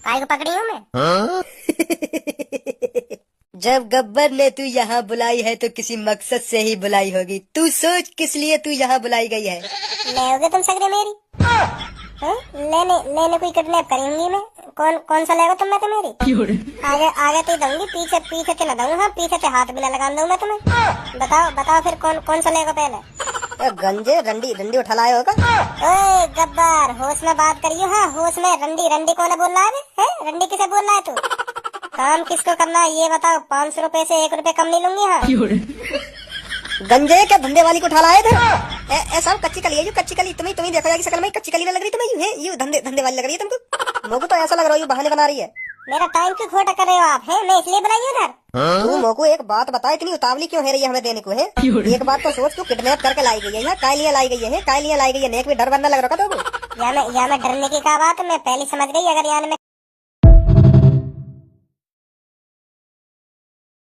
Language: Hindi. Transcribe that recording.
काय को पकड़ी हूँ मैं? जब गब्बर ने तू यहाँ बुलाई है तो किसी मकसद से ही बुलाई होगी। तू सोच किस लिए तू यहाँ बुलाई गई है। लेओगे तुम सगरे मेरी? लेने लेने कोई किडनैप करी होंगी मैं। कौन सा लेगा तुम? मैं तो मेरी आगे आगे तो दूंगी, पीछे पीछे तो न दूंगा। हाँ, पीछे से हाथ भी न लगा दूं मैं तुम्हें। बताओ फिर कौन सा लेगा पहले? गंजे रंडी रंडी उठा लाए होगा। ओए गब्बर, होश में बात करियो। हाँ, होश में। रंडी रंडी कौन बोल रहा है? रंडी किसे बोल रहा है तू? काम किसको करना है ये बताओ। 500 रुपए से 1 रुपए कम नहीं लूंगी। हाँ, गंजे क्या धंधे वाली को उठा लाए थे? ऐसा कच्ची कली है, जो कच्ची कली तुम्हें देखा जाएगी शकल में कच्ची कली ना लग रही तुम्हें? यूं है, यूं धंधे वाली लग रही है तुमको। मोको तो ऐसा लग रहा है ये बहाने बना रही है। मेरा टाइम क्यों खोटा कर रहे हो आप? है मैं इसलिए बुलाई उधर। तू मोको एक बात बता, इतनी उतावली क्यों है रही है हमें देने को? है एक बात तो सोच, तू किडनैप करके लाई गई है यहाँ। काय लिए लाई गई है? काय लिए लाई गई है? नेक में डर बनना लग रहा था। या मैं डरने की क्या बात है? मैं पहले समझ गई अगर यार मैं